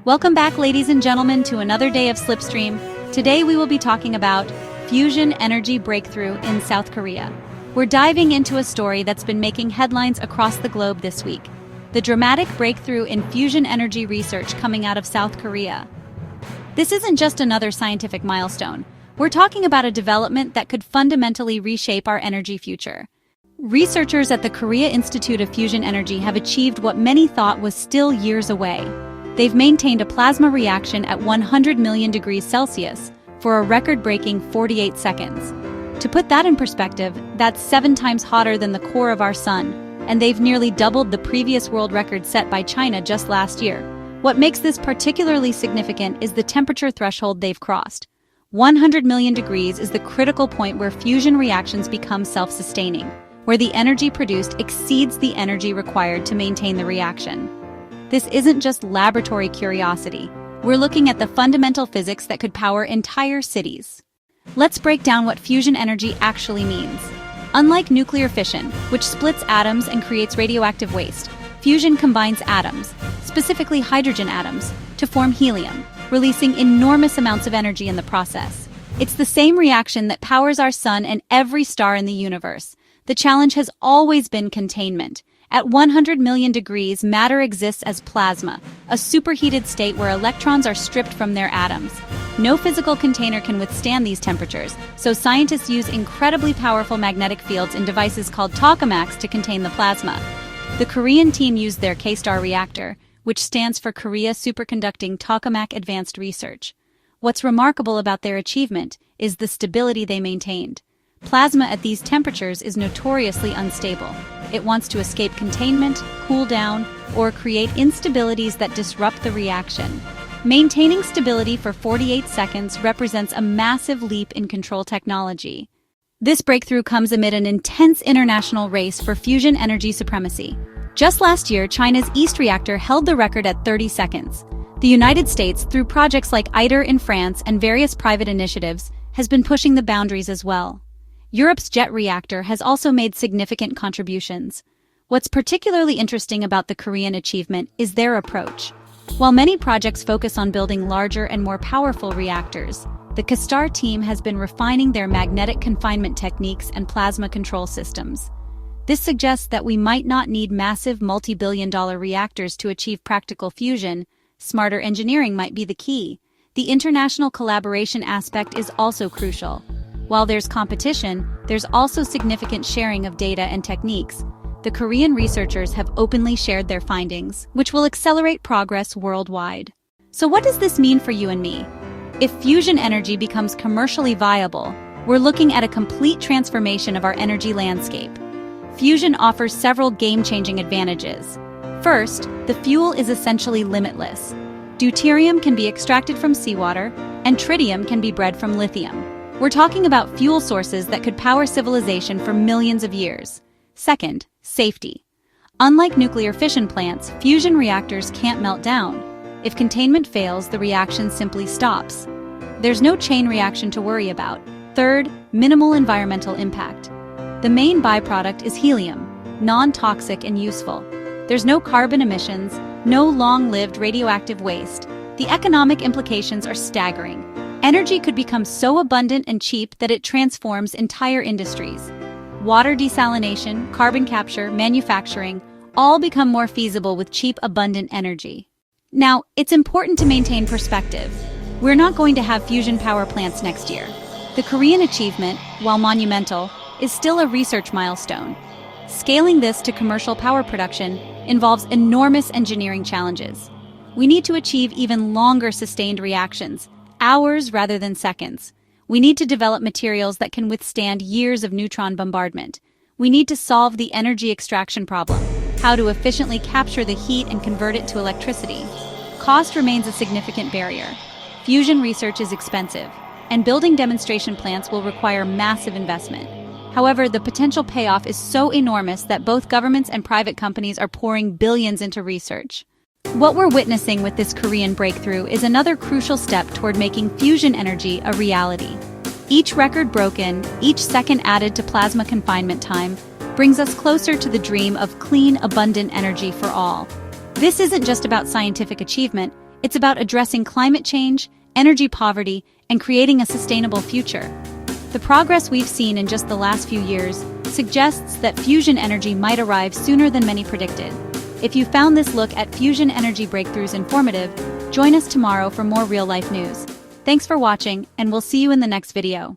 Welcome back, ladies and gentlemen, to another day of Slipstream. Today we will be talking about fusion energy breakthrough in South Korea. We're diving into a story that's been making headlines across the globe this week. The dramatic breakthrough in fusion energy research coming out of South Korea. This isn't just another scientific milestone. We're talking about a development that could fundamentally reshape our energy future. Researchers at the Korea Institute of Fusion Energy have achieved what many thought was still years away. They've maintained a plasma reaction at 100 million degrees Celsius for a record-breaking 48 seconds. To put that in perspective, that's 7 times hotter than the core of our sun, and they've nearly doubled the previous world record set by China just last year. What makes this particularly significant is the temperature threshold they've crossed. 100 million degrees is the critical point where fusion reactions become self-sustaining, where the energy produced exceeds the energy required to maintain the reaction. This isn't just laboratory curiosity. We're looking at the fundamental physics that could power entire cities. Let's break down what fusion energy actually means. Unlike nuclear fission, which splits atoms and creates radioactive waste, fusion combines atoms, specifically hydrogen atoms, to form helium, releasing enormous amounts of energy in the process. It's the same reaction that powers our sun and every star in the universe. The challenge has always been containment. At 100 million degrees, matter exists as plasma, a superheated state where electrons are stripped from their atoms. No physical container can withstand these temperatures, so scientists use incredibly powerful magnetic fields in devices called tokamaks to contain the plasma. The Korean team used their K-STAR reactor, which stands for Korea Superconducting Tokamak Advanced Research. What's remarkable about their achievement is the stability they maintained. Plasma at these temperatures is notoriously unstable. It wants to escape containment, cool down, or create instabilities that disrupt the reaction. Maintaining stability for 48 seconds represents a massive leap in control technology. This breakthrough comes amid an intense international race for fusion energy supremacy. Just last year, China's East reactor held the record at 30 seconds. The United States, through projects like ITER in France and various private initiatives, has been pushing the boundaries as well. Europe's JET reactor has also made significant contributions. What's particularly interesting about the Korean achievement is their approach. While many projects focus on building larger and more powerful reactors, the K-STAR team has been refining their magnetic confinement techniques and plasma control systems. This suggests that we might not need massive multi-billion-dollar reactors to achieve practical fusion. Smarter engineering might be the key. The international collaboration aspect is also crucial. While there's competition, there's also significant sharing of data and techniques. The Korean researchers have openly shared their findings, which will accelerate progress worldwide. So what does this mean for you and me? If fusion energy becomes commercially viable, we're looking at a complete transformation of our energy landscape. Fusion offers several game-changing advantages. First, the fuel is essentially limitless. Deuterium can be extracted from seawater, and tritium can be bred from lithium. We're talking about fuel sources that could power civilization for millions of years. Second, safety. Unlike nuclear fission plants, fusion reactors can't melt down. If containment fails, the reaction simply stops. There's no chain reaction to worry about. Third, minimal environmental impact. The main byproduct is helium, non-toxic and useful. There's no carbon emissions, no long-lived radioactive waste. The economic implications are staggering. Energy could become so abundant and cheap that it transforms entire industries. Water desalination, carbon capture, manufacturing, all become more feasible with cheap, abundant energy. Now, it's important to maintain perspective. We're not going to have fusion power plants next year. The Korean achievement, while monumental, is still a research milestone. Scaling this to commercial power production involves enormous engineering challenges. We need to achieve even longer sustained reactions, hours rather than seconds. We need to develop materials that can withstand years of neutron bombardment. We need to solve the energy extraction problem, how to efficiently capture the heat and convert it to electricity. Cost remains a significant barrier. Fusion research is expensive, and building demonstration plants will require massive investment. However, the potential payoff is so enormous that both governments and private companies are pouring billions into research. What we're witnessing with this Korean breakthrough is another crucial step toward making fusion energy a reality. Each record broken, each second added to plasma confinement time, brings us closer to the dream of clean, abundant energy for all. This isn't just about scientific achievement, It's about addressing climate change, energy poverty, and creating a sustainable future. The progress we've seen in just the last few years suggests that fusion energy might arrive sooner than many predicted. If you found this look at fusion energy breakthroughs informative, join us tomorrow for more real-life news. Thanks for watching, and we'll see you in the next video.